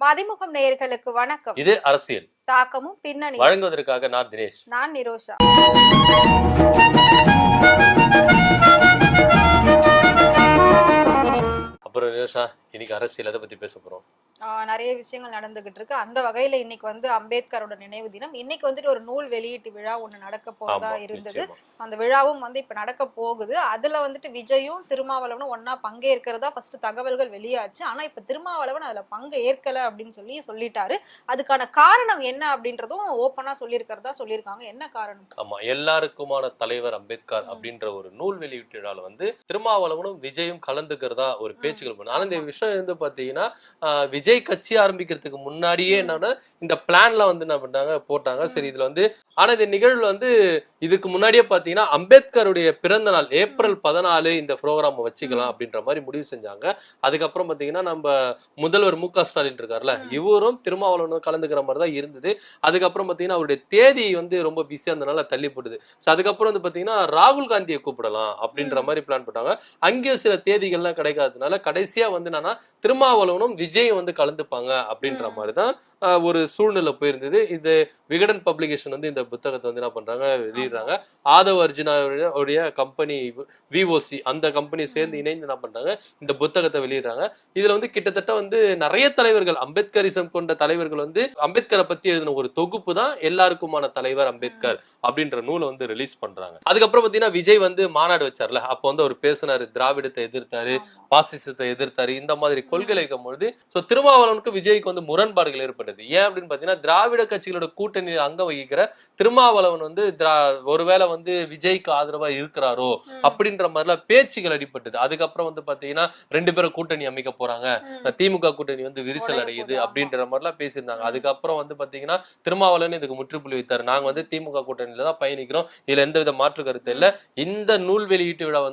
பதிமுகம் நேயர்களுக்கு வணக்கம். இது அரசியல் தாக்கமும் பின்னணி வழங்குவதற்காக நான் தினேஷ். நான் நிரோஷா. அப்புறம் நிரோஷா, இன்னைக்கு அரசியல் எதை பத்தி பேச போறோம்? நிறைய விஷயங்கள் நடந்துகிட்டு இருக்கு. அந்த வகையில இன்னைக்கு அம்பேத்கரோட நினைவு தினம். இன்னைக்கு ஒரு நூல் வெளியீட்டு விழா ஒண்ணு நடக்க போறதா இருந்தது. அந்த விழாவும் இப்ப நடக்க போகுது. அதுல விஜயும் திருமாவளவனும் ஒன்னா பங்கேற்கிறதா ஃபர்ஸ்ட் தகவல்கள் வெளியாச்சு. ஆனா இப்ப திருமாவளவன் அதுல பங்கு ஏற்கல அப்படின்னு சொல்லிட்டாரு. அதுக்கான காரணம் என்ன அப்படின்றதும் ஓப்பனா சொல்லியிருக்காங்க. என்ன காரணம்? ஆமா, எல்லாருக்குமான தலைவர் அம்பேத்கர் அப்படின்ற ஒரு நூல் வெளியீட்டு விழால திருமாவளவனும் விஜயும் கலந்துக்கிறதா ஒரு பேச்சுகள் பண்ண. ஆனா இந்த விஷயம் பாத்தீங்கன்னா விஜய் கட்சி ஆரம்பிக்கிறதுக்கு முன்னாடியே என்னன்னா இந்த பிளான்ல என்ன பண்ணாங்க போட்டாங்க. சரி, இதுல ஆனா இந்த நிகழ்வுல இதுக்கு முன்னாடியே பாத்தீங்கன்னா அம்பேத்கருடைய பிறந்த நாள் ஏப்ரல் 14 இந்த ப்ரோக்ராம் வச்சுக்கலாம் அப்படின்ற மாதிரி முடிவு செஞ்சாங்க. அதுக்கப்புறம் பாத்தீங்கன்னா நம்ம முதல்வர் மு க ஸ்டாலின் இருக்காருல்ல, இவரும் திருமாவளவனும் கலந்துக்கிற மாதிரி தான் இருந்தது. அதுக்கப்புறம் பாத்தீங்கன்னா அவருடைய தேதி ரொம்ப பிஸியா இருந்தனால தள்ளி போடுது. அதுக்கப்புறம் பாத்தீங்கன்னா ராகுல் காந்தியை கூப்பிடலாம் அப்படின்ற மாதிரி பிளான் போட்டாங்க. அங்கேயும் சில தேதிகள்லாம் கிடைக்காததுனால கடைசியா என்னன்னா திருமாவளவனும் விஜயும் கலந்துப்பாங்க அப்படின்ற மாதிரிதான் ஒரு சூழ்நிலை போயிருந்தது. இது விகடன் பப்ளிகேஷன் இந்த புத்தகத்தை என்ன பண்றாங்க, வெளியிடுறாங்க. ஆதவ் அர்ஜுனாவுடைய கம்பெனி விஓசி அந்த கம்பெனி சேர்ந்து இணைந்து என்ன பண்றாங்க, இந்த புத்தகத்தை வெளியிடுறாங்க. இதுல கிட்டத்தட்ட நிறைய தலைவர்கள், அம்பேத்கரிசம் கொண்ட தலைவர்கள் அம்பேத்கரை பத்தி எழுதின ஒரு தொகுப்பு தான் எல்லாருக்குமான தலைவர் அம்பேத்கர் அப்படின்ற நூலை ரிலீஸ் பண்றாங்க. அதுக்கப்புறம் பாத்தீங்கன்னா விஜய் மாநாடு வச்சார்ல, அப்போ அவர் பேசினாரு, திராவிடத்தை எதிர்த்தாரு, பாசிசத்தை எதிர்த்தாரு, இந்த மாதிரி கொள்கை வைக்கும் பொழுது திருமாவளவனுக்கு விஜய்க்கு முரண்பாடுகள் ஏற்பட்டது. ஏன் அப்படின்னு பாத்தீங்கன்னா திராவிட கட்சிகளோட கூட்டணியில் அங்கம் வகிக்கிற திருமாவளவன் ஒருவேளை விஜய்க்கு ஆதரவா இருக்கிறாரோ அப்படின்ற மாதிரிலாம் பேச்சுகள் அடிபட்டது. அதுக்கப்புறம் பாத்தீங்கன்னா 2 பேரும் கூட்டணி அமைக்க போறாங்க, திமுக கூட்டணி விரிசல் அடையுது அப்படின்ற மாதிரிலாம் பேசியிருந்தாங்க. அதுக்கப்புறம் பாத்தீங்கன்னா திருமாவளவன் இதுக்கு முற்றுப்புள்ளி வைத்தாரு. நாங்க திமுக கூட்டணியில தான் பயணிக்கிறோம், இதுல எந்தவித மாற்று கருத்து இல்ல. இந்த நூல் வெளியீட்டு விழா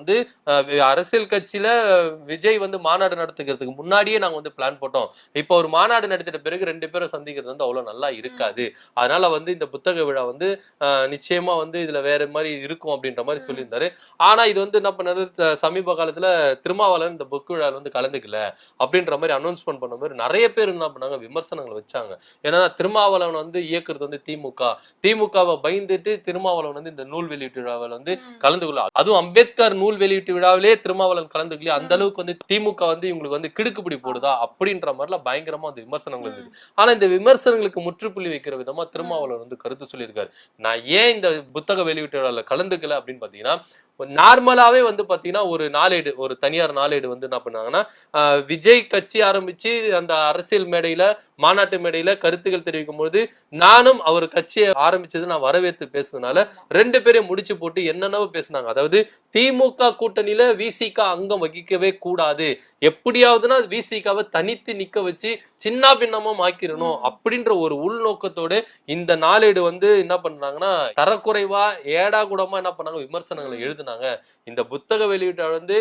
அரசியல் கட்சியில விஜய் மாநாடு நடத்துக்கிறதுக்கு முன்னாடியே நாங்க பிளான் போட்டோம். இப்ப ஒரு மாநாடு நடத்திட்ட பிறகு 2 பேரும் சந்திக்கிறது அவ்வளவு நல்லா இருக்காது. அதனால இந்த புத்தக விழா நிச்சயமா இதுல வேற மாதிரி இருக்கும் அப்படின்ற மாதிரி சொல்லியிருந்தாரு. ஆனா இது என்ன பண்ணாரு, சமீப காலத்துல திருமாவளவன் இந்த புக் விழால கலந்துக்கல அப்படின்ற மாதிரி அனௌன்ஸ்மெண்ட் பண்ண மாதிரி நிறைய பேர் என்ன பண்ணாங்க, விமர்சனங்களை வச்சாங்க. ஏன்னா திருமாவளவன் இயக்குறது திமுகவை பயந்துட்டு திருமாவளவன் இந்த நூல் வெளியீட்டு விழாவில் கலந்துக்கல. அதுவும் அம்பேத்கர் நூல் வெளியீட்டு விழாவிலே திருமாவளவன் கலந்துக்கல. அந்த அளவுக்கு திமுக இவங்களுக்கு கிடுக்குப்பிடி போடுதா அப்படின்ற மாதிரிலாம் பயங்கரமா அந்த விமர்சனங்கள் இருந்தது. ஆனா இந்த விமர்சனங்களுக்கு முற்றுப்புள்ளி வைக்கிற விதமா திருமாவளவன் கருத்து சொல்லியிருக்காரு. நான் ஏன் இந்த புத்தக வெளியீட்டு விழாவில் கலந்துக்கல அப்படின்னு பாத்தீங்கன்னா, நார்மலாவே பாத்தீங்கன்னா ஒரு நாளேடு, ஒரு தனியார் நாளேடு என்ன பண்ணாங்கன்னா, விஜய் கட்சி ஆரம்பிச்சு அந்த அரசியல் மேடையில மாநாட்டு மேடையில கருத்துக்கள் தெரிவிக்கும் போது நானும் அவர் கட்சியை ஆரம்பிச்சது நான் வரவேற்று பேசுனதுனால 2 பேரையும் முடிச்சு போட்டு என்னென்னவோ பேசினாங்க. அதாவது திமுக கூட்டணியில விசிக அங்கம் வகிக்கவே கூடாது, எப்படியாவதுன்னா விசிகாவை தனித்து நிக்க வச்சு சின்ன பின்னமும் ஆக்கிரணும் அப்படின்ற ஒரு உள்நோக்கத்தோடு இந்த நாளேடு என்ன பண்றாங்கன்னா தரக்குறைவா ஏடா கூடமா என்ன பண்ணாங்க, விமர்சனங்களை எழுதுனாங்க. இந்த புத்தக வெளியீட்டு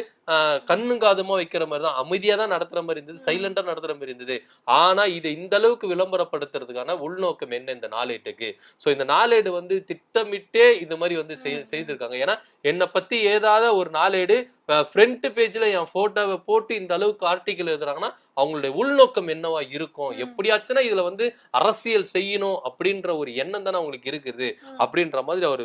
கண்ணு காதுமா வைக்கிற மாதிரி தான், அமைதியா தான் நடத்துற மாதிரி இருந்தது, சைலண்டா நடத்துற மாதிரி இருந்தது. ஆனா இது இந்த அளவுக்கு விளம்பரப்படுத்துறதுக்கான உள்நோக்கம் என்ன இந்த நாளேட்டுக்கு? சோ இந்த நாளேடு திட்டமிட்டே இந்த மாதிரி செய்திருக்காங்க. ஏன்னா என்னை பத்தி ஏதாவது ஒரு நாளேடு ஃப்ரண்ட் பேஜ்ல என் போட்டோவை போட்டு இந்த அளவுக்கு ஆர்டிக்கல் எழுதுறாங்கன்னா அவங்களுடைய உள்நோக்கம் என்னவா இருக்கும், எப்படியாச்சுன்னா இதுல அரசியல் செய்யணும் அப்படின்ற ஒரு எண்ணம் தானே அவங்களுக்கு இருக்குது அப்படின்ற மாதிரி அவர்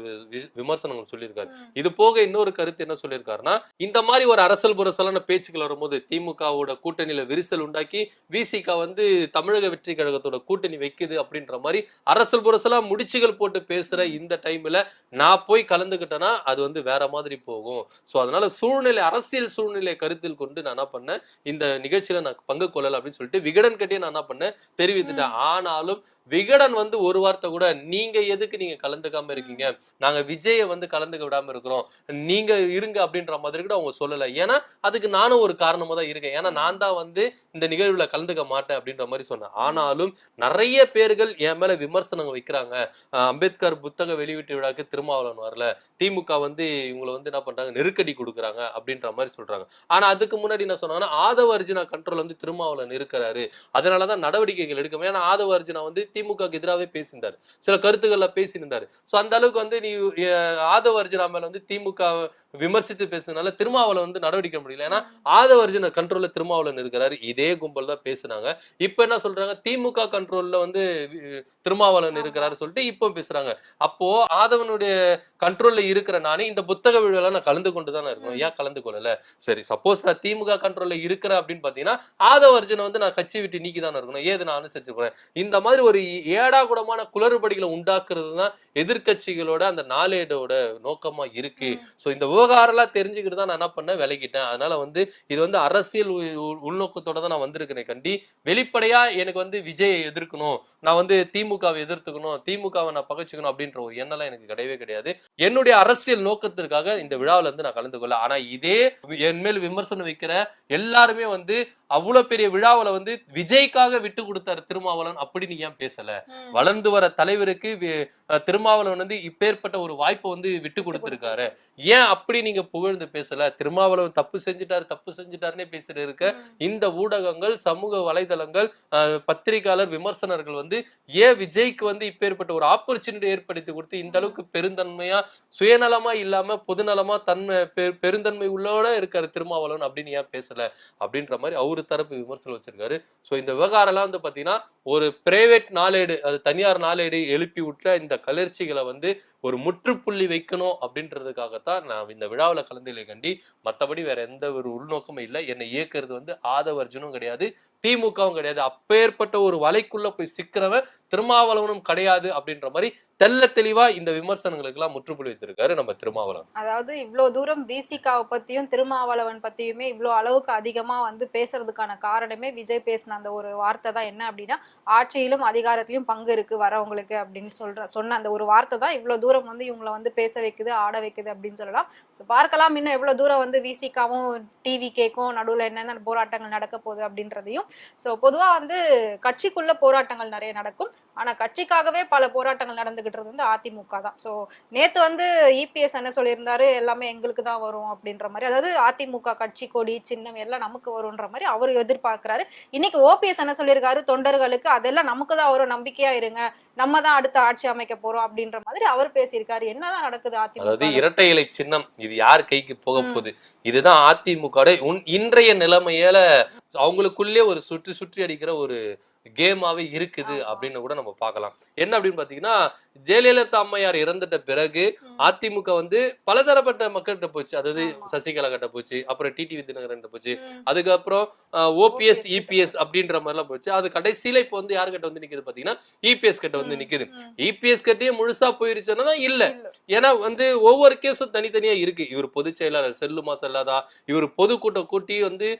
விமர்சனங்கள் சொல்லியிருக்காரு. இது போக இன்னொரு கருத்து என்ன சொல்லியிருக்காருன்னா, இந்த மாதிரி ஒரு அரசல் புரசலான பேச்சுக்கள் வரும்போது திமுகவோட கூட்டணியில விரிசல் உண்டாக்கி விசிக தமிழக வெற்றி கழகத்தோட கூட்டணி வைக்குது அப்படின்ற மாதிரி அரசல் புரசலா முடிச்சுகள் போட்டு பேசுற இந்த டைம்ல நான் போய் கலந்துகிட்டேன்னா அது வேற மாதிரி போகும். சோ அதனால அரசியல் சூழ்நிலை கருத்தில் கொண்டு நான் என்ன பண்ணேன், இந்த நிகழ்ச்சியில நான் பங்கு கொள்ளல அப்படின்னு சொல்லிட்டு விகடன் கட்டியே நான் என்ன பண்ணேன் தெரிவித்துட்டேன். ஆனாலும் விகடன் ஒரு வார்த்தை கூட நீங்க எதுக்கு நீங்க கலந்துக்காம இருக்கீங்க, நாங்க விஜய கலந்துக்க விடாம இருக்கிறோம், நீங்க இருங்க அப்படின்ற மாதிரி கூட அவங்க சொல்லல. ஏன்னா அதுக்கு நானும் ஒரு காரணமா தான் இருக்கேன். ஏன்னா நான் தான் இந்த நிகழ்வுல கலந்துக்க மாட்டேன் அப்படின்ற மாதிரி சொன்னேன். ஆனாலும் நிறைய பேர்கள் என் மேல விமர்சனங்கள் வைக்கிறாங்க. அம்பேத்கர் புத்தக வெளியீட்டு விழாக்கு திருமாவளவன் வரல, திமுக இவங்களை என்ன பண்றாங்க, நெருக்கடி கொடுக்குறாங்க அப்படின்ற மாதிரி சொல்றாங்க. ஆனா அதுக்கு முன்னாடி என்ன சொன்னாங்கன்னா, ஆதவ அர்ஜுனா கண்ட்ரோல் திருமாவளவன் இருக்கிறாரு, அதனாலதான் நடவடிக்கைகள் எடுக்கும். ஏன்னா ஆதவ அர்ஜுனா திமுக எதிராகவே பேசியிருந்தாரு, சில கருத்துக்கள்ல பேசியிருந்தாரு. சோ அந்த அளவுக்கு நீ ஆதவ அர்ஜுனா மேல திமுக விமர்சித்து பேசுனால திருமாவளவன் வந்து நடவடிக்கை முடியல. ஏன்னா ஆதவர்ஜுன கண்ட்ரோல்ல திருமாவளவன் இருக்கிறாரு. இதே கும்பல் தான் பேசுனாங்க. இப்ப என்ன சொல்றாங்க, திமுக கண்ட்ரோல்ல வந்து திருமாவளவன் இருக்கிறாரு சொல்லிட்டு இப்ப பேசுறாங்க. அப்போ ஆதவனுடைய கண்ட்ரோல்ல இருக்கிற நானே இந்த புத்தக விழால நான் கலந்து கொண்டு தானே இருக்கணும். ஏன் கலந்து கொள்ளல? சரி, சப்போஸ் நான் திமுக கண்ட்ரோல்ல இருக்கிறேன் அப்படின்னு பாத்தீங்கன்னா ஆதவர்ஜுன வந்து நான் கட்சி விட்டு நீக்கி தானே இருக்கணும். ஏது நான் அனுசரிச்சு போறேன். இந்த மாதிரி ஒரு ஏடா கூடமான குளறுபடிகளை உண்டாக்குறது தான் எதிர்கட்சிகளோட அந்த நாளேடோட நோக்கமா இருக்கு. சோ இந்த விவகாரம் எல்லாம் தெரிஞ்சுக்கிட்டு தான் நான் என்ன பண்ணேன், விலகிட்டேன். அதனால வந்து இது வந்து அரசியல் உள்நோக்கத்தோட தான் நான் வந்திருக்கிறேன் கண்டி. வெளிப்படையா எனக்கு வந்து விஜயை எதிர்க்கணும், நான் வந்து திமுகவை எதிர்த்துக்கணும், திமுகவை நான் பகைச்சுக்கணும் அப்படின்ற ஒரு எண்ணம் எனக்கு கிடையவே கிடையாது. என்னுடைய அரசியல் நோக்கத்திற்காக இந்த விழாவில இருந்து நான் கலந்து கொள்ள. ஆனா இதே என் மேல் விமர்சனம் வைக்கிற எல்லாருமே வந்து அவ்வளவு பெரிய விழாவில வந்து விஜய்க்காக விட்டு கொடுத்தாரு திருமாவளவன் அப்படின்னு ஏன் பேசல? வளர்ந்து வர தலைவருக்கு திருமாவளவன் வந்து இப்பேற்பட்ட ஒரு வாய்ப்பை வந்து விட்டு கொடுத்திருக்காரு. ஏன் அப்படி நீங்க புகழ்ந்து பேசல? திருமாவளவன் தப்பு செஞ்சுட்டாருன்னே பேசுற இருக்க இந்த ஊடகங்கள், சமூக வலைதளங்கள், பத்திரிகையாளர், விமர்சனர்கள் வந்து ஏன் விஜய்க்கு வந்து இப்பேற்பட்ட ஒரு ஆப்பர்ச்சுனிட்டி ஏற்படுத்தி கொடுத்து இந்த அளவுக்கு பெருந்தன்மையா, சுயநலமா இல்லாம பொதுநலமா தன்மை பெருந்தன்மை உள்ளோட இருக்காரு திருமாவளவன் அப்படின்னு ஏன் பேசல அப்படின்ற மாதிரி அவரு தரப்பு விமர்சனம் வச்சிருக்காரு. சோ இந்த விவகாரம் எல்லாம் வந்து பாத்தீங்கன்னா ஒரு பிரைவேட் நாளேடு, அது தனியார் நாளேடு எழுப்பி விட்ட இந்த கிளர்ச்சிகளை வந்து ஒரு முற்றுப்புள்ளி வைக்கணும் அப்படின்றதுக்காகத்தான் நான் இந்த விழாவில் கலந்துகளை கண்டி. மற்றபடி வேற எந்த ஒரு உள்நோக்கமும் இல்லை. என்னை இயக்குறது வந்து ஆதவர்ஜுனும் கிடையாது, திமுகவும் கிடையாது. அப்பேற்பட்ட ஒரு வலைக்குள்ள போய் சிக்கிறவன் திருமாவளவனும் கிடையாது அப்படின்ற மாதிரி தெல்ல தெளிவா இந்த விமர்சனங்களுக்கு எல்லாம் முற்றுப்புள்ளி வைத்திருக்காரு நம்ம திருமாவளவன். அதாவது இவ்வளவு தூரம் விசிகாவை பத்தியும் திருமாவளவன் பத்தியுமே இவ்வளவு அளவுக்கு அதிகமா வந்து பேசுறதுக்கான காரணமே விஜய் பேசின அந்த ஒரு வார்த்தை தான். என்ன அப்படின்னா, ஆட்சியிலும் அதிகாரத்திலும் பங்கு இருக்கு வரவங்களுக்கு அப்படின்னு சொன்ன அந்த ஒரு வார்த்தை தான் இவ்வளவு தூரம் வந்து இவங்களை வந்து பேச வைக்குது, ஆட வைக்குது அப்படின்னு சொல்லலாம். பார்க்கலாம் இன்னும் எவ்வளவு தூரம் வந்து விசிகாவும் டிவி கேக்கும் நடுவுல என்னென்ன போராட்டங்கள் நடக்க போகுது அப்படின்றதையும். சோ பொதுவா வந்து கட்சிக்குள்ள போராட்டங்கள் நிறைய நடக்கும். ஆனா கட்சிக்காகவே பல போராட்டங்கள் நடந்துகிட்டு வந்து அதிமுக தான். சோ நேத்து வந்து இபிஎஸ் என்ன சொல்லியிருந்தாரு, எல்லாமே எங்களுக்கு தான் வரும் அப்படின்ற மாதிரி. அதாவது அதிமுக கட்சி கொடி சின்னம் எல்லாம் நமக்கு வரும்ன்ற மாதிரி அவரு எதிர்பார்க்கிறாரு. இன்னைக்கு ஓபிஎஸ் என்ன சொல்லியிருக்காரு, தொண்டர்களுக்கு அதெல்லாம் நமக்கு தான் வரும், நம்பிக்கையா இருங்க, நம்ம தான் அடுத்த ஆட்சி அமைக்க போறோம் அப்படின்ற மாதிரி அவர் பேசியிருக்காரு. என்னதான் நடக்குது அதிமுக? அதாவது இரட்டை இலை சின்னம் இது யார் கைக்கு போக போகுது, இதுதான் அதிமுக இன்றைய நிலைமையில அவங்களுக்குள்ளே ஒரு சுற்றி சுற்றி அடிக்கிற ஒரு கேமாவே இருக்குது அப்படின்னு கூட நம்ம பார்க்கலாம். என்ன அப்படின்னு பாத்தீங்கன்னா, ஜெயலலிதா அம்மையார் இறந்துட்ட பிறகு அதிமுக வந்து பலதரப்பட்ட மக்கள்கிட்ட போச்சு. அதாவது சசிகலா கிட்ட போச்சு, அப்புறம் டிடிவி தினகரன் போச்சு, அதுக்கப்புறம் ஓபிஎஸ் இபிஎஸ் அப்படின்ற மாதிரி எல்லாம் போச்சு. அது கடைசியில இப்ப வந்து யாரு கிட்ட வந்து நிக்குது பாத்தீங்கன்னா இபிஎஸ் கிட்ட வந்து நிக்குது. இபிஎஸ் கிட்டயே முழுசா போயிருச்சுன்னா இல்ல. ஏன்னா வந்து ஒவ்வொரு கேஸும் தனித்தனியா இருக்கு. இவர் பொதுச் செயலாளர் செல்லுமா செல்லாதா, இவர் பொதுக்கூட்டம் கூட்டி வந்து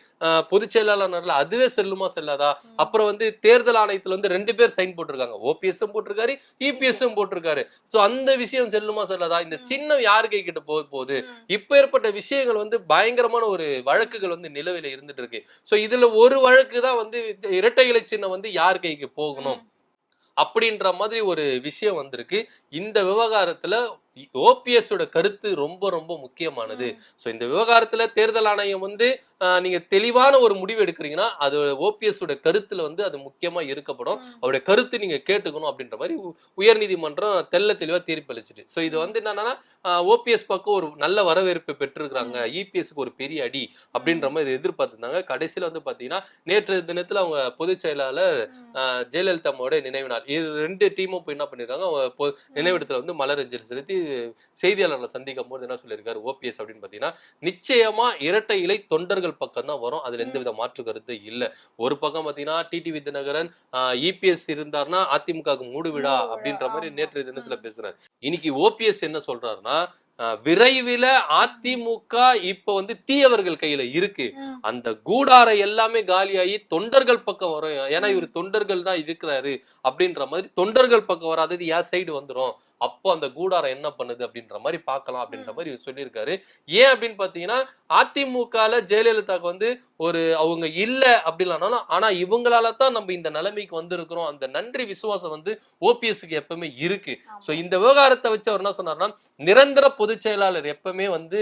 பொதுச் செயலாளர்ல அதுவே செல்லுமா செல்லாதா, அப்புறம் வந்து தேர்தல் ஆணையத்துல வந்து 2 பேர் சைன் போட்டிருக்காங்க, ஓபிஎஸ் போட்டிருக்காரு, இபிஎஸ் போட்டிருக்காரு. சோ அந்த விஷயம் செல்லுமா செல்லாதா, இந்த சின்னம் யாரு கை கிட்ட போகுது, இப்ப ஏற்பட்ட விஷயங்கள் வந்து பயங்கரமான ஒரு வழக்குகள் வந்து நிலவில இருந்துட்டு இருக்கு. சோ இதுல ஒரு வழக்கு தான் வந்து இரட்டை இலை சின்னம் வந்து யார் கைக்கு போகணும் அப்படின்ற மாதிரி ஒரு விஷயம் வந்திருக்கு. இந்த விவகாரத்துல ஓபிஎஸ் கருத்து ரொம்ப ரொம்ப முக்கியமானது. சோ இந்த விவகாரத்துல தேர்தல் ஆணையம் வந்து நீங்க தெளிவான ஒரு முடிவு எடுக்கிறீங்கன்னா அது ஓபிஎஸ் கருத்துல வந்து அது முக்கியமா இருக்கப்படும். அவருடைய கருத்து நீங்க கேட்டுக்கணும் அப்படின்ற மாதிரி உயர் நீதிமன்றம் தெல்ல தெளிவா தீர்ப்பு அளிச்சுட்டு. சோ இது வந்து என்னன்னா ஓபிஎஸ் பக்கம் ஒரு நல்ல வரவேற்பு பெற்றிருக்காங்க, இபிஎஸ்க்கு ஒரு பெரிய அடி அப்படின்ற மாதிரி எதிர்பார்த்திருந்தாங்க. கடைசியில வந்து பாத்தீங்கன்னா நேற்று தினத்துல அவங்க பொதுச் செயலாளர் ஜெயலலிதா அம்மாவோட நினைவு நாள், இது 2 டீமும் போய் என்ன பண்ணிருக்காங்க, அவங்க நினைவிடத்துல வந்து மலரஞ்சலி செலுத்தி செய்தியாளர்களை சந்திக்கும் போது என்ன சொல்லியிருக்காரு ஓபிஎஸ் அப்படின்னு பாத்தீங்கன்னா, நிச்சயமா இரட்டை இலை தொண்டர்கள் பக்கம் தான் வரும், அதுல எந்த வித மாற்று கருத்து இல்ல. ஒரு பக்கம் பாத்தீங்கன்னா டிடிவி தினகரன் இபிஎஸ் இருந்தார்னா அதிமுக மூடு விழா அப்படின்ற மாதிரி நேற்று தினத்துல பேசுறாரு. இன்னைக்கு ஓபிஎஸ் என்ன சொல்றாருன்னா, விரைவில் அதிமுக இப்ப வந்து தீயவர்கள் கையில இருக்கு, அந்த கூடார எல்லாமே காலியாகி தொண்டர்கள் பக்கம் வரும், ஏன்னா இவர் தொண்டர்கள் தான் இருக்கிறாரு அப்படின்ற மாதிரி தொண்டர்கள் பக்கம் வராதது என் சைடு வந்துரும், அப்போ அந்த கூடாரம் என்ன பண்ணுது அப்படின்ற மாதிரி பார்க்கலாம் அப்படின்ற மாதிரி சொல்லியிருக்காரு. ஏன் அப்படின்னு பாத்தீங்கன்னா, அதிமுகல ஜெயலலிதாவுக்கு வந்து ஒரு அவங்க இல்ல அப்படின்னாலும், ஆனா இவங்களால தான் நம்ம இந்த நிலைமைக்கு வந்திருக்கிறோம், அந்த நன்றி விசுவாசம் வந்து ஓபிஎஸ்க்கு எப்பவுமே இருக்கு. சோ இந்த விவகாரத்தை வச்சு அவர் என்ன சொன்னார்னா, நிரந்தர பொதுச் செயலாளர் எப்பவுமே வந்து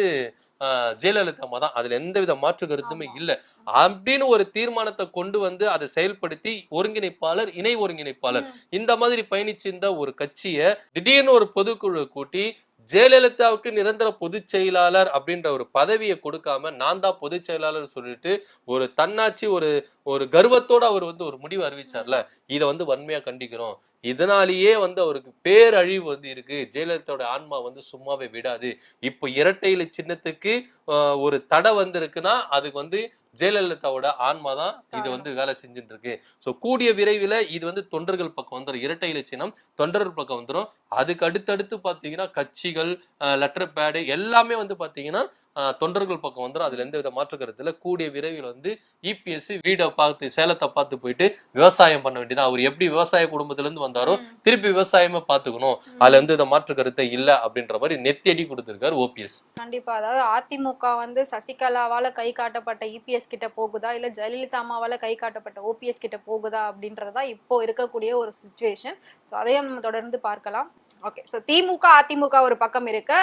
ஜெயலலிதா அம்மா தான், அதுல எந்த வித மாற்று கருத்துமே இல்ல அப்படின்னு ஒரு தீர்மானத்தை கொண்டு வந்து அதை செயல்படுத்தி ஒருங்கிணைப்பாளர், இணை ஒருங்கிணைப்பாளர் இந்த மாதிரி பயணிச்சிருந்த ஒரு கட்சியை திடீர்னு ஒரு பொதுக்குழு கூட்டி ஜெயலலிதாவுக்கு நிரந்தர பொதுச் செயலாளர் அப்படின்ற ஒரு பதவியை கொடுக்காம நான் தான் பொதுச் செயலாளர் சொல்லிட்டு ஒரு தன்னாட்சி ஒரு ஒரு கர்வத்தோட அவர் வந்து ஒரு முடிவு அறிவிச்சார்ல, இதை வந்து வன்மையா கண்டிக்கிறோம். இதனாலேயே வந்து அவருக்கு பேரழிவு வந்து இருக்கு. ஜெயலலிதாவோட ஆன்மா வந்து சும்மாவே விடாது. இப்போ இரட்டை இலை சின்னத்துக்கு ஒரு தடை வந்து இருக்குன்னா அதுக்கு வந்து ஜெயலலிதாவோட ஆன்மா தான் இது வந்து வேலை செஞ்சுட்டு இருக்கு. சோ கூடிய விரைவில் இது வந்து தொண்டர்கள் பக்கம் வந்துடும். இரட்டை இலை சின்னம் தொண்டர்கள் பக்கம் வந்துடும். அதுக்கு அடுத்தடுத்து பாத்தீங்கன்னா கட்சிகள், லெட்டர் பேடு எல்லாமே வந்து பாத்தீங்கன்னா தொண்டர்கள் பக்கம் வந்துடும். அதுல எந்த வித மாற்று கருத்து இல்ல. கூடிய விரைவில் வந்து இபிஎஸ் வீடை பார்த்து சேலத்தை பார்த்து போயிட்டு விவசாயம் பண்ண வேண்டியதான். அவர் எப்படி விவசாய குடும்பத்துல இருந்து வந்தாரோ திருப்பி விவசாயமா பாத்துக்கணும். அதுல எந்த வித மாற்று கருத்தை இல்ல அப்படின்ற மாதிரி நெத்தியடி கொடுத்திருக்காரு ஓபிஎஸ். கண்டிப்பா. அதாவது அதிமுக வந்து சசிகலாவால கை காட்டப்பட்ட இபிஎஸ் கிட்ட போகுதா இல்ல ஜெயலலிதா அம்மாவால கை காட்டப்பட்ட ஓபிஎஸ் கிட்ட போகுதா அப்படின்றதுதான் இப்போ இருக்கக்கூடிய ஒரு சிச்சுவேஷன். ஸோ அதையும் நம்ம தொடர்ந்து பார்க்கலாம். ஓகே, ஸோ திமுக அதிமுக ஒரு பக்கம் இருக்க,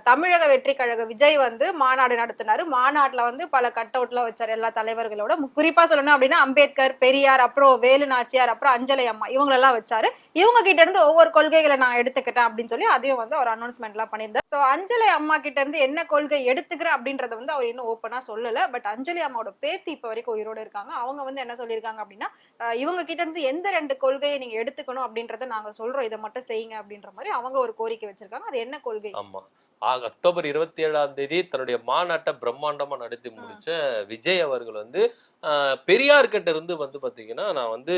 தமிழக வெற்றி கழக விஜய் வந்து மாநாடு நடத்தினாரு. மாநாட்டுல வந்து பல கட் அவுட்லாம் வச்சாரு எல்லா தலைவர்களோட. குறிப்பா சொல்லணும் அப்படின்னா அம்பேத்கர், பெரியார், அப்புறம் வேலு நாச்சியார், அப்புறம் அஞ்சலை அம்மா இவங்களெல்லாம் வச்சாரு. இவங்க கிட்ட இருந்து ஒவ்வொரு கொள்கைகளை நான் எடுத்துக்கிட்டேன் அப்படின்னு சொல்லி அதையும் வந்து ஒரு அனௌன்ஸ்மெண்ட் எல்லாம் பண்ணியிருந்தார். ஸோ அஞ்சலை அம்மா கிட்ட இருந்து என்ன கொள்கை எடுத்துக்கிறேன் அப்படின்றத வந்து அவர் இன்னும் ஓப்பனா சொல்லல. பட் அஞ்சலி அம்மாவோட பேத்தி இப்ப வரைக்கும் உயிரோட இருக்காங்க. அவங்க வந்து என்ன சொல்லியிருக்காங்க அப்படின்னா, இவங்க கிட்ட இருந்து எந்த 2 கொள்கையை நீங்க எடுத்துக்கணும் அப்படின்றத நாங்க சொல்றோம், இதை மட்டும் செய்யுங்க அப்படின்ற மாதிரி அவங்க ஒரு கோரிக்கை வச்சிருக்காங்க. அது என்ன கொள்கை? ஆமா, அக்டோபர் 27 தன்னுடைய மாநாட்டை பிரம்மாண்டமா நடத்தி முடிச்ச விஜய் அவர்கள் வந்து பெரியார் கிட்ட இருந்து வந்து பாத்தீங்கன்னா நான் வந்து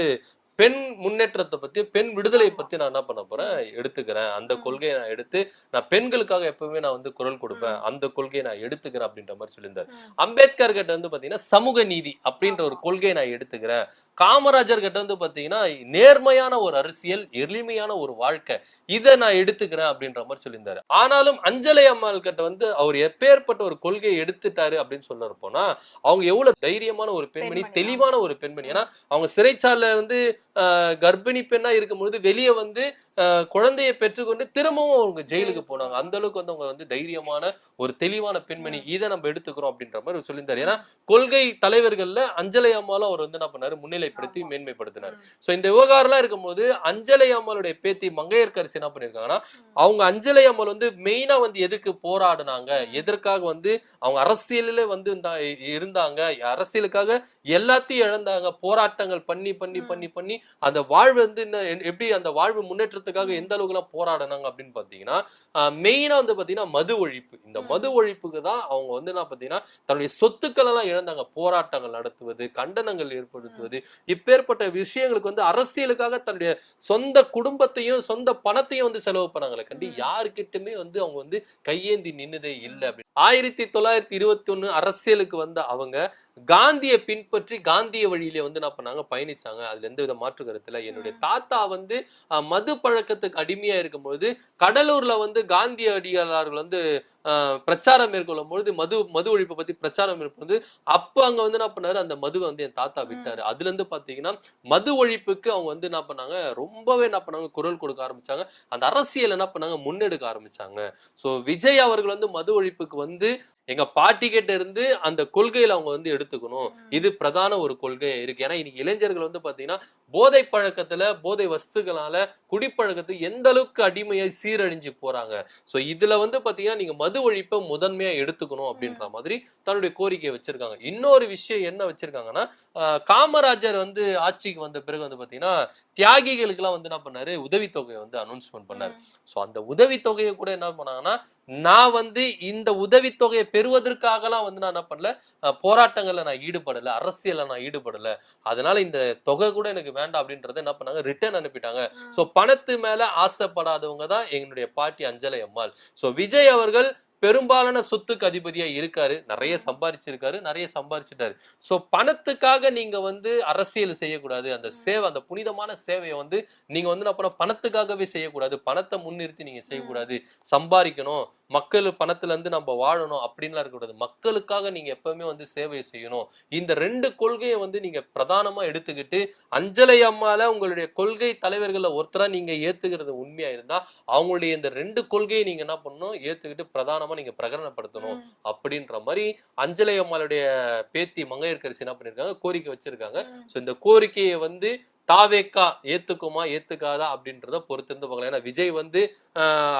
பெண் முன்னேற்றத்தை பத்தி பெண் விடுதலை பத்தி நான் என்ன பண்ண போறேன் எடுத்துக்கிறேன். அந்த கொள்கையை நான் எடுத்து நான் பெண்களுக்காக எப்பவுமே நான் வந்து குரல் கொடுப்பேன். அந்த கொள்கையை நான் எடுத்துக்கிறேன் அப்படின்ற மாதிரி சொல்லியிருந்தாரு. அம்பேத்கர் கிட்ட வந்து பாத்தீங்கன்னா சமூக நீதி அப்படின்ற ஒரு கொள்கையை நான் எடுத்துக்கிறேன். காமராஜர் கிட்ட வந்து பாத்தீங்கன்னா நேர்மையான ஒரு அரசியல், எளிமையான ஒரு வாழ்க்கை, இதை நான் எடுத்துக்கிறேன் அப்படின்ற மாதிரி சொல்லியிருந்தாரு. ஆனாலும் அஞ்சலை அம்மாள் கிட்ட வந்து அவர் எப்பேற்பட்ட ஒரு கொள்கையை எடுத்துட்டாரு அப்படின்னு சொல்ல போனா அவங்க எவ்வளவு தைரியமான ஒரு பெண்மணி, தெளிவான ஒரு பெண்மணி. ஏன்னா அவங்க சிறைச்சாலை வந்து கர்ப்பிணி பெண்ணா இருக்கும் பொழுது வெளியே வந்து குழந்தையை பெற்றுக்கொண்டு திரும்பவும் அவங்க ஜெயிலுக்கு போனாங்க. அந்த அளவுக்கு வந்து அவங்க வந்து தைரியமான ஒரு தெளிவான பெண்மணி, இதை நம்ம எடுத்துக்கிறோம் அப்படின்ற மாதிரி சொல்லியிருந்தாரு. ஏன்னா கொள்கை தலைவர்கள்ல அஞ்சலை அம்மாலும் அவர் வந்து என்ன பண்ணாரு, முன்னிலைப்படுத்தி மேன்மைப்படுத்தினார். சோ இந்த விவகாரம் எல்லாம் இருக்கும்போது அஞ்சலை அம்மாளுடைய பேத்தி மங்கையர்கரசி என்ன பண்ணிருக்காங்கன்னா, அவங்க அஞ்சலை அம்மாள் வந்து மெயினா வந்து எதுக்கு போராடினாங்க, எதற்காக வந்து அவங்க அரசியலிலே வந்து இருந்தாங்க, அரசியலுக்காக எல்லாத்தையும் இழந்தாங்க, போராட்டங்கள் பண்ணி பண்ணி பண்ணி பண்ணி அந்த வாழ்வு வந்து எப்படி அந்த வாழ்வு முன்னேற்றத்துக்காக எந்த அளவுக்கு எல்லாம் போராடினாங்க அப்படின்னு பாத்தீங்கன்னா மெயினா வந்து பாத்தீங்கன்னா மது ஒழிப்பு. இந்த மது ஒழிப்புக்கு தான் அவங்க வந்து என்ன பாத்தீங்கன்னா தன்னுடைய சொத்துக்கள் எல்லாம் இழந்தாங்க. போராட்டங்கள் நடத்துவது, கண்டனங்கள் ஏற்படுத்துவது, இப்பேற்பட்ட விஷயங்களுக்கு வந்து அரசியலுக்காக தன்னுடைய சொந்த குடும்பத்தையும் சொந்த பணத்தையும் வந்து செலவு பண்ணாங்களே கண்டி யாருக்கிட்டுமே வந்து அவங்க வந்து கையேந்தி நின்னதே இல்லை. 1921 அரசியலுக்கு வந்த அவங்க காந்தியை பின்பற்றி காந்திய வழியில வந்து என்ன பண்ணாங்க, பயணிச்சாங்க. அதுல எந்த வித மாற்று கருத்துல. என்னுடைய தாத்தா வந்து மது பழக்கத்துக்கு அடிமையா இருக்கும்போது கடலூர்ல வந்து காந்திய அடிகளார்கள் வந்து பிரச்சாரம் மேற்கொள்ளும் பொழுது மது ஒழிப்பை பத்தி பிரச்சாரம் மேற்கொண்டு அப்ப அங்க வந்து என்ன பண்ணாரு, அந்த மதுவை வந்து என் தாத்தா விட்டாரு. அதுல இருந்து பாத்தீங்கன்னா மது ஒழிப்புக்கு அவங்க வந்து என்ன பண்ணாங்க, ரொம்பவே என்ன பண்ணாங்க, குரல் கொடுக்க ஆரம்பிச்சாங்க. அந்த அரசியல் என்ன பண்ணாங்க, முன்னெடுக்க ஆரம்பிச்சாங்க. சோ விஜய் அவர்கள் வந்து மது ஒழிப்புக்கு வந்து எங்க பாட்டி கிட்ட இருந்து அந்த கொள்கையில அவங்க வந்து எடுத்துக்கணும், இது பிரதான ஒரு கொள்கையா இருக்கு. ஏன்னா இன்னைக்கு இளைஞர்கள் வந்து பாத்தீங்கன்னா போதை பழக்கத்துல, போதை வஸ்துகளால, குடிப்பழக்கத்துக்கு எந்த அளவுக்கு அடிமையாய் சீரழிஞ்சு போறாங்க. சோ இதுல வந்து பாத்தீங்கன்னா நீங்க மது ஒழிப்பை முதன்மையா எடுத்துக்கணும் அப்படின்ற மாதிரி தன்னுடைய கோரிக்கையை வச்சிருக்காங்க. இன்னொரு விஷயம் என்ன வச்சிருக்காங்கன்னா, காமராஜர் வந்து ஆட்சிக்கு வந்த பிறகு வந்து பாத்தீங்கன்னா தியாகிகளுக்கு எல்லாம் வந்து என்ன பண்ணாரு, உதவித்தொகையை வந்து அனௌன்ஸ்மெண்ட் பண்ணாரு. சோ அந்த உதவித்தொகையை கூட என்ன பண்ணாங்கன்னா, நான் வந்து இந்த உதவித்தொகையை பெறுவதற்காகலாம் வந்து நான் என்ன பண்ணல, போராட்டங்கள்ல நான் ஈடுபடல, அரசியல்ல நான் ஈடுபடல, அதனால இந்த தொகை கூட எனக்கு வேண்டாம் அப்படின்றத என்ன பண்ணாங்க, ரிட்டர்ன் அனுப்பிட்டாங்க. சோ பணத்து மேல ஆசைப்படாதவங்க தான் எங்களுடைய பாட்டி அஞ்சலை அம்மாள். சோ விஜய் அவர்கள் பெரும்பாலான சொத்துக்கு அதிபதியா இருக்காரு, நிறைய சம்பாதிச்சிருக்காரு, நிறைய சம்பாதிச்சிட்டாரு. சோ பணத்துக்காக நீங்க வந்து அரசியல் செய்யக்கூடாது. அந்த சேவை, அந்த புனிதமான சேவையை வந்து நீங்க வந்து என்ன பண்ண, பணத்துக்காகவே செய்யக்கூடாது, பணத்தை முன்னிறுத்தி நீங்க செய்யக்கூடாது. சம்பாதிக்கணும், மக்கள் பணத்துல இருந்து நம்ம வாழணும் அப்படின்லாம் இருக்கக்கூடாது. மக்களுக்காக நீங்க எப்பவுமே வந்து சேவை செய்யணும். இந்த 2 கொள்கையை வந்து நீங்க பிரதானமா எடுத்துக்கிட்டு அஞ்சலை அம்மால உங்களுடைய கொள்கை தலைவர்கள ஒருத்தரா நீங்க ஏத்துக்கிறது உண்மையா இருந்தா அவங்களுடைய இந்த 2 கொள்கையை நீங்க என்ன பண்ணணும், ஏத்துக்கிட்டு பிரதானமா நீங்க பிரகடனப்படுத்தணும் அப்படின்ற மாதிரி அஞ்சலை அம்மாளுடைய பேத்தி மங்கையர்கரசி என்ன பண்ணிருக்காங்க, கோரிக்கை வச்சிருக்காங்க. சோ இந்த கோரிக்கையை வந்து தாவேக்கா ஏத்துக்குமா ஏத்துக்காதா அப்படின்றத பொறுத்திருந்து பார்க்கலாம். ஏன்னா விஜய் வந்து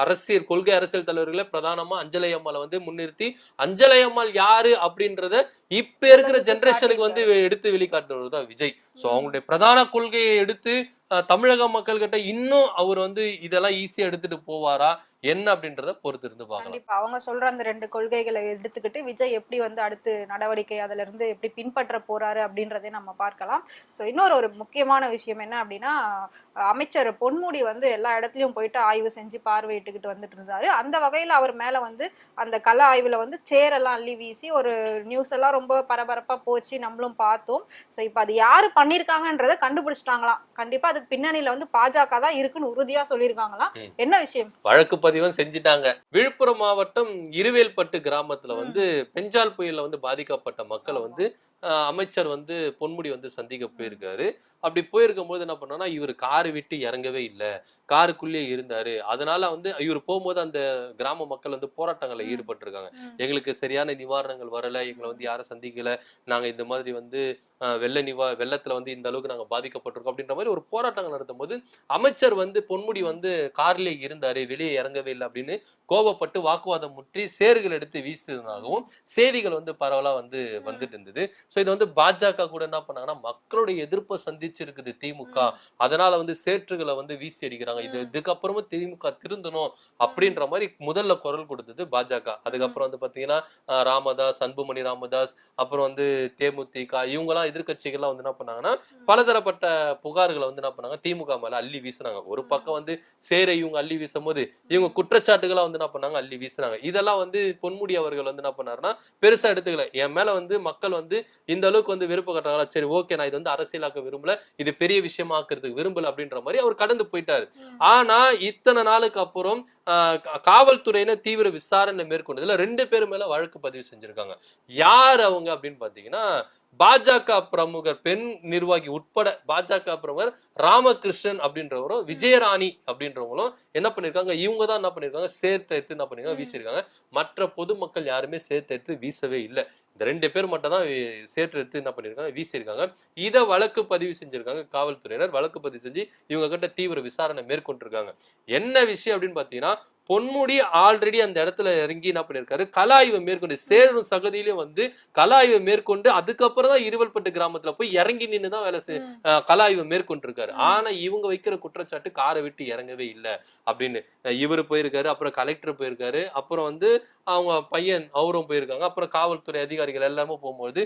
அரசியல் கொள்கை அரசியல் தலைவர்களை பிரதானமா அஞ்சலை அம்மாளை வந்து முன்னிறுத்தி அஞ்சலை அம்மாள் யாரு அப்படின்றத இப்ப இருக்கிற ஜெனரேஷனுக்கு வந்து எடுத்து வெளிக்காட்டுறது தான் விஜய். சோ அவங்களுடைய பிரதான கொள்கையை எடுத்து தமிழக மக்கள் கிட்ட இன்னும் அவர் வந்து இதெல்லாம் ஈஸியா எடுத்துட்டு போவாரா என்ன அப்படின்றத பொறுத்து இருந்து பார்க்கலாம். கண்டிப்பா அவங்க சொல்ற அந்த 2 கொள்கைகளை எடுத்துக்கிட்டு விஜய் எப்படி வந்து அடுத்து நடவடிக்கை அதுல இருந்து எப்படி பின்பற்ற போறாரு அப்படின்றதை நம்ம பார்க்கலாம். சோ இன்னொரு முக்கியமான விஷயம் என்ன அப்படின்னா, அமைச்சர் பொன்முடி வந்து எல்லா இடத்துலயும் போயிட்டு ஆய்வு செஞ்சு பார்வையிட்டுக்கிட்டு வந்துட்டு இருந்தாரு. அந்த வகையில அவர் மேல வந்து அந்த கள ஆய்வுல வந்து சேரெல்லாம் அள்ளி வீசி ஒரு நியூஸ் எல்லாம் ரொம்ப பரபரப்பா போச்சு, நம்மளும் பார்த்தோம். சோ இப்ப அது யாரு பண்ணிருக்காங்கன்றத கண்டுபிடிச்சிட்டாங்களாம். கண்டிப்பா அதுக்கு பின்னணியில வந்து பாஜக தான் இருக்குன்னு உறுதியா சொல்லியிருக்காங்களாம். என்ன விஷயம்? வழக்கு பதிவும் செஞ்சுட்டாங்க. விழுப்புரம் மாவட்டம் இருவேல்பட்டு கிராமத்துல வந்து பெஞ்சால் புயல்ல வந்து பாதிக்கப்பட்ட மக்களை வந்து அமைச்சர் வந்து பொன்முடி வந்து சந்திக்க போயிருக்காரு. அப்படி போயிருக்கும் போது என்ன பண்ணா, இவர் காரை விட்டு இறங்கவே இல்லை, காருக்குள்ளேயே இருந்தாரு. அதனால வந்து இவர் போகும்போது அந்த கிராம மக்கள் வந்து போராட்டங்கள்ல ஈடுபட்டு இருக்காங்க. எங்களுக்கு சரியான நிவாரணங்கள் வரல, எங்களை வந்து யாரும் சந்திக்கல, நாங்க இந்த மாதிரி வந்து வெள்ளத்துல வந்து இந்த அளவுக்கு நாங்க பாதிக்கப்பட்டிருக்கோம் அப்படின்ற மாதிரி ஒரு போராட்டங்கள் நடத்தும் போது அமைச்சர் வந்து பொன்முடி வந்து கார்லயே இருந்தாரு, வெளியே இறங்கவே இல்லை அப்படின்னு கோபப்பட்டு வாக்குவாதம் முற்றி சேறுகள் எடுத்து வீசுறதாகவும் செய்திகள் வந்து பரவலா வந்து வந்துட்டு இருந்தது. சோ இது வந்து பாஜக கூட என்ன பண்ணாங்கன்னா, மக்களுடைய எதிர்ப்பை சந்திச்சிருக்குது திமுக, அதனால வந்து சேற்றுகளை வந்து வீசி அடிக்கிறாங்க, இதுக்கப்புறமும் திமுக திருந்தணும் அப்படின்ற மாதிரி முதல்ல குரல் கொடுத்தது பாஜக. அதுக்கப்புறம் வந்து பாத்தீங்கன்னா ராமதாஸ், அன்புமணி ராமதாஸ், அப்புறம் வந்து தேமுதிக இவங்கெல்லாம் எதிர்கட்சிகள்லாம் வந்து என்ன பண்ணாங்கன்னா பலதரப்பட்ட புகார்களை வந்து என்ன பண்ணாங்க திமுக மேல அள்ளி வீசினாங்க. ஒரு பக்கம் வந்து சேரை இவங்க அள்ளி வீசும் போது இவங்க குற்றச்சாட்டுகளா வந்து என்ன பண்ணாங்க அள்ளி வீசுனாங்க. இதெல்லாம் வந்து பொன்முடி அவர்கள் வந்து என்ன பண்ணாருன்னா பெருசா எடுத்துக்கல. என் மேல வந்து மக்கள் வந்து இந்த அளவுக்கு வந்து விருப்ப கட்டுறாங்களா, சரி ஓகே நான் இது வந்து அரசியலாக்க விரும்பல, இது பெரிய விஷயமா ஆக்குறதுக்கு விரும்பல அப்படின்ற மாதிரி அவர் கடந்து போயிட்டாரு. ஆனா இத்தனை நாளுக்கு அப்புறம் காவல்துறையினர் தீவிர விசாரணை மேற்கொண்டதுல 2 பேர் மேல வழக்கு பதிவு செஞ்சிருக்காங்க. யார் அவங்க அப்படின்னு பாத்தீங்கன்னா, பாஜக பிரமுகர் பெண் நிர்வாகி உட்பட பாஜக பிரமுகர் ராமகிருஷ்ணன் அப்படின்றவரும் விஜயராணி அப்படின்றவங்களும் என்ன பண்ணிருக்காங்க, இவங்க தான் என்ன பண்ணிருக்காங்க சேர்த்து எடுத்து என்ன பண்ணிருக்காங்க வீசிருக்காங்க. மற்ற பொதுமக்கள் யாருமே சேர்த்து எடுத்து வீசவே இல்லை. இந்த 2 பேர் மட்டும் தான் சேர்த்து எடுத்து என்ன பண்ணிருக்காங்க வீசியிருக்காங்க. இதை வழக்கு பதிவு செஞ்சிருக்காங்க காவல்துறையினர். வழக்கு பதிவு செஞ்சு இவங்க கிட்ட தீவிர விசாரணை மேற்கொண்டிருக்காங்க. என்ன விஷயம் அப்படின்னு பாத்தீங்கன்னா, பொன்முடி ஆல்ரெடி அந்த இடத்துல இறங்கி என்ன பண்ணிருக்காரு, கலாய்வை மேற்கொண்டு சேரும் சகதியிலும் வந்து கலாய்வை மேற்கொண்டு அதுக்கப்புறம் தான் இருவல்பட்டு கிராமத்துல போய் இறங்கி நின்றுதான் வேலை கலாய்வை மேற்கொண்டு இருக்காரு. ஆனா இவங்க வைக்கிற குற்றச்சாட்டு காரை விட்டு இறங்கவே இல்லை அப்படின்னு. இவரு போயிருக்காரு, அப்புறம் கலெக்டர் போயிருக்காரு, அப்புறம் வந்து அவங்க பையன் அவரும் போயிருக்காங்க, அப்புறம் காவல்துறை அதிகாரிகள் எல்லாமே போகும்போது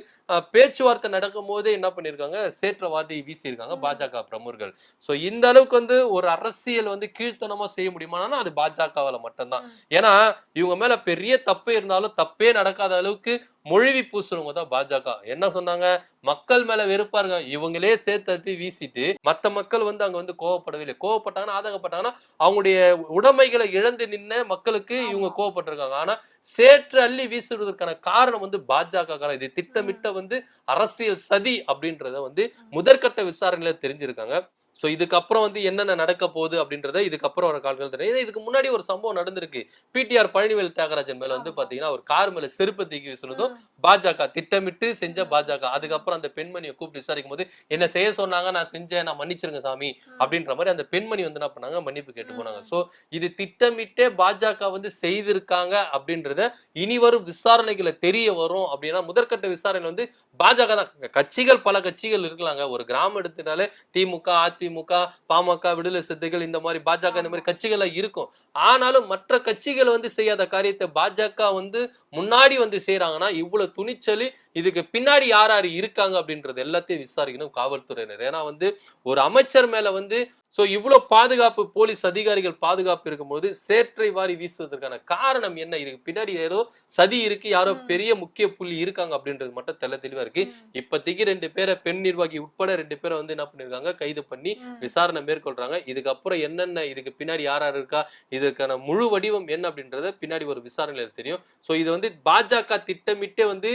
பேச்சுவார்த்தை நடக்கும் போதே என்ன பண்ணிருக்காங்க சேற்ற வார்த்தையை வீசியிருக்காங்க பாஜக பிரமுகர்கள். சோ இந்த அளவுக்கு வந்து ஒரு அரசியல் வந்து கீழ்த்தனமா செய்ய முடியுமானா அது பாஜக மட்டும்தான். ஏன்னா இவங்க மேல பெரிய தப்பு இருந்தாலும் தப்பே நடக்காத அளவுக்கு மொழிவி பூசுறவங்க தான் பாஜக. என்ன சொன்னாங்க, மக்கள் மேல வெறுப்பா இருக்காங்க, இவங்களே சேர்த்து வீசிட்டு மத்த மக்கள் வந்து அங்க வந்து கோவப்படவே இல்லை. கோவப்பட்டாங்கன்னா ஆதங்கப்பட்டாங்கன்னா அவங்களுடைய உடைமைகளை இழந்து நின்ன மக்களுக்கு இவங்க கோவப்பட்டிருக்காங்க. ஆனா சேற்று அள்ளி வீசுவதற்கான காரணம் வந்து பாஜக. இது திட்டமிட்ட வந்து அரசியல் சதி அப்படின்றத வந்து முதற்கட்ட விசாரணையில தெரிஞ்சிருக்காங்க. சோ இதுக்கப்புறம் வந்து என்னென்ன நடக்க போகுது அப்படின்றத இதுக்கப்புறம் ஒரு கால்கள் தெரியும். ஏன்னா இதுக்கு முன்னாடி ஒரு சம்பவம் நடந்திருக்கு. பிடிஆர் பழனிவேல் தியாகராஜன் மேல வந்து பாத்தீங்கன்னா ஒரு கார் மேல செருப்பு தூக்கி சொன்னதும் பாஜக திட்டமிட்டு செஞ்ச பாஜக. அதுக்கப்புறம் அந்த பெண்மணியை கூப்பிட்டு விசாரிக்கும் போது என்ன செய்ய சொன்னாங்க, நான் செஞ்சேன், நான் மன்னிச்சிருங்க சாமி அப்படின்ற மாதிரி அந்த பெண்மணி வந்து என்ன பண்ணாங்க மன்னிப்பு கேட்டு போனாங்க. சோ இது திட்டமிட்டே பாஜக வந்து செய்திருக்காங்க அப்படின்றத இனி வரும் விசாரணைகளை தெரிய வரும். அப்படின்னா முதற்கட்ட விசாரணை வந்து பாஜக தான். கட்சிகள் பல கட்சிகள் இருக்கலாங்க. ஒரு கிராமம் எடுத்துட்டாலே திமுக, அதிமுக, பாமக, விடுதலை சிறுத்தைகள் இந்த மாதிரி பாஜக இந்த மாதிரி கட்சிகள் இருக்கும். ஆனாலும் மற்ற கட்சிகள் வந்து செய்யாத காரியத்தை பாஜக வந்து முன்னாடி வந்து செய்யறாங்கன்னா இவ்வளவு துணிச்சலி இதுக்கு பின்னாடி யார் யாரு இருக்காங்க அப்படின்றது எல்லாத்தையும் விசாரிக்கணும் காவல்துறையினர். ஏன்னா வந்து ஒரு அமைச்சர் மேல வந்து சோ இவ்வளவு பாதுகாப்பு போலீஸ் அதிகாரிகள் பாதுகாப்பு இருக்கும்போது சேற்றை வாரி வீசுவதற்கான காரணம் என்ன, இதுக்கு பின்னாடி ஏதோ சதி இருக்கு, யாரோ பெரிய முக்கிய புள்ளி இருக்காங்க அப்படின்றது மட்டும் தெளிவா இருக்கு. இப்போதைக்கு 2 பேரை பெண் நிர்வாகி உட்பட 2 பேரை வந்து என்ன பண்ணிருக்காங்க கைது பண்ணி விசாரணை மேற்கொள்றாங்க. இதுக்கப்புறம் என்னென்ன இதுக்கு பின்னாடி யார் யார் இருக்கா, இதற்கான முழு வடிவம் என்ன அப்படின்றத பின்னாடி ஒரு விசாரணையில தெரியும். சோ இது வந்து பாஜக திட்டமிட்டே வந்து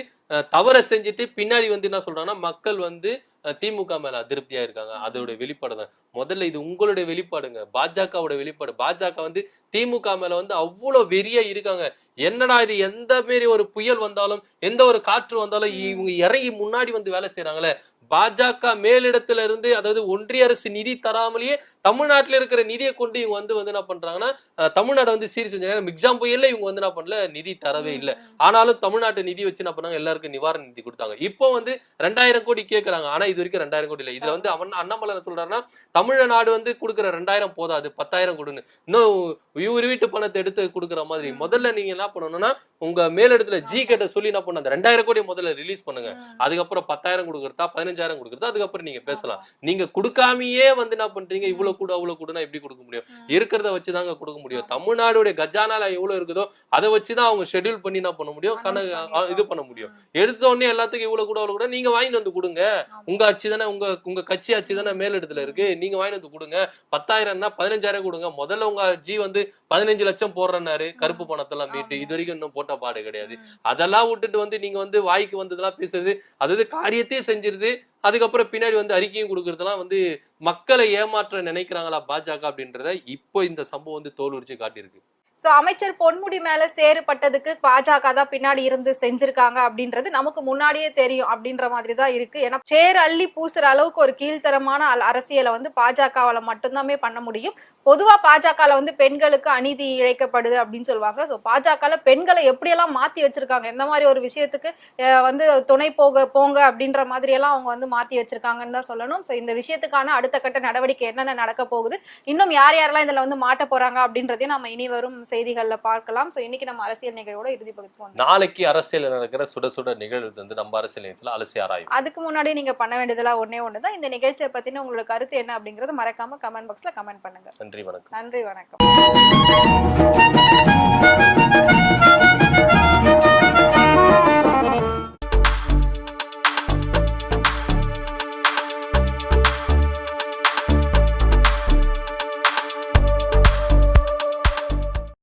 தவற செஞ்சுட்டு பின்னாடி வந்து என்ன சொல்றாங்கன்னா மக்கள் வந்து திமுக மேல அதிருப்தியா இருக்காங்க. அதோட வெளிப்பாடு தான். முதல்ல இது உங்களுடைய வெளிப்பாடுங்க, பாஜகவோட வெளிப்பாடு. பாஜக வந்து திமுக மேல வந்து அவ்வளவு வெறியா இருக்காங்க. என்னடா இது, எந்த மாரி ஒரு புயல் வந்தாலும் எந்த ஒரு காற்று வந்தாலும் இவங்க இறங்கி முன்னாடி வந்து வேலை செய்யறாங்களே, பாஜக மேலிடத்துல இருந்து, அதாவது ஒன்றிய அரசு நிதி தராமலேயே தமிழ்நாட்டுல இருக்கிற நிதியை கொண்டு இவங்க வந்து என்ன பண்றாங்கன்னா தமிழ்நாடு வந்து சீர் செஞ்சாங்க. மிக்ஸாம் புயல்ல இவங்க வந்து என்ன பண்ணல, நிதி தரவே இல்லை. ஆனாலும் தமிழ்நாட்டு நிதி வச்சு என்ன பண்ணாங்க, எல்லாருக்கும் நிவாரண நிதி கொடுத்தாங்க. இப்போ வந்து 2000 கோடி கேட்கறாங்க. ஆனா இது வரைக்கும் 2000 கோடி இல்லை. இதுல வந்து அண்ணாமலை என்ன சொல்றாருன்னா, தமிழ்நாடு வந்து கொடுக்குற 2000 போதாது, 10,000 கொடுன்னு. இன்னும் இவர் வீட்டு பணத்தை எடுத்து கொடுக்குற மாதிரி. முதல்ல நீங்க என்ன பண்ணணும்னா, உங்க மேலிடத்துல ஜி கிட்ட சொல்லி என்ன பண்ண, அந்த 2000 கோடி முதல்ல ரிலீஸ் பண்ணுங்க. அதுக்கப்புறம் 10,000 கொடுக்கறதா, 15,000 கொடுக்கறதா, அதுக்கப்புறம் நீங்க பேசலாம். நீங்க கொடுக்காமயே வந்து என்ன பண்றீங்க, இவ்வளவு கூட அவ்வளவு கூடனா எப்படி கொடுக்க முடியும்? இருக்கிறத வச்சுதாங்க கொடுக்க முடியும். தமிழ்நாடுடைய கஜானால எவ்வளவு இருக்குதோ அதை வச்சுதான் அவங்க ஷெட்யூல் பண்ணி என்ன பண்ண முடியும், இது பண்ண முடியும். எடுத்த உடனே எல்லாத்துக்கும் இவ்வளவு கூட அவ்வளவு கூட நீங்க வாங்கிட்டு வந்து கொடுங்க. உங்க ஆட்சி தானே, உங்க கட்சி ஆட்சி தானே மேலிடத்துல இருக்கு. நீங்க வாங்கிட்டு வந்து கொடுங்க. 10,000னா 15,000 கொடுங்க. முதல்ல உங்க ஜி வந்து 15 லட்சம் போடுறனாரு, கருப்பு பணத்தெல்லாம் மீட்டு. இது வரைக்கும் இன்னும் போட்ட பாடு கிடையாது. அதெல்லாம் விட்டுட்டு வந்து நீங்க வந்து வாய்க்கு வந்ததெல்லாம் பேசுறது, அதாவது காரியத்தையும் செஞ்சிருது. அதுக்கப்புறம் பின்னாடி வந்து அறிக்கையும் கொடுக்கறதெல்லாம் வந்து மக்களை ஏமாற்ற நினைக்கிறாங்களா பாஜக அப்படின்றத இப்போ இந்த சம்பவம் வந்து தோல் உரிச்சு காட்டியிருக்கு. சோ அமைச்சர் பொன்முடி மேல சேறு பட்டதுக்கு பாஜக தான் பின்னாடி இருந்து செஞ்சிருக்காங்க அப்படின்றது நமக்கு முன்னாடியே தெரியும் அப்படின்ற மாதிரி தான் இருக்கு. ஏன்னா சேர் அள்ளி பூசுற அளவுக்கு ஒரு கீழ்த்தரமான அரசியலை வந்து பாஜகவால மட்டும்தான் பண்ண முடியும். பொதுவா பாஜகல வந்து பெண்களுக்கு அநீதி இழைக்கப்படுது அப்படின்னு சொல்லுவாங்க. ஸோ பாஜகல பெண்களை எப்படியெல்லாம் மாத்தி வச்சிருக்காங்க, எந்த மாதிரி ஒரு விஷயத்துக்கு வந்து துணை போங்க அப்படின்ற மாதிரி எல்லாம் அவங்க வந்து மாத்தி வச்சிருக்காங்கன்னு தான் சொல்லணும். ஸோ இந்த விஷயத்துக்கான அடுத்த கட்ட நடவடிக்கை என்னென்ன நடக்க போகுது, இன்னும் யார் யாரெல்லாம் இதுல வந்து மாட்ட போறாங்க அப்படின்றதையும் நம்ம இனி வரும் செய்திகள்ல பார்க்கலாம். சோ இன்னைக்கு நம்ம அரசியல் நிகழ்வோட இறுதி பகுதிக்கு வந்தோம். நாளைக்கு அரசியல் நடக்கிற சுட சுட நிகழ்வு வந்து நம்ம அரசியல் நிகழ்ச்சியில அலசி ஆராயும். அதுக்கு முன்னாடி நீங்க பண்ண வேண்டியதெல்லாம் ஒண்ணுதான், இந்த நிகழ்ச்சியை பத்தின உங்களுக்கு கருத்து என்ன அப்படிங்கறது மறக்காம கமெண்ட் பாக்ஸ்ல கமெண்ட் பண்ணுங்க. நன்றி வணக்கம். நன்றி வணக்கம்.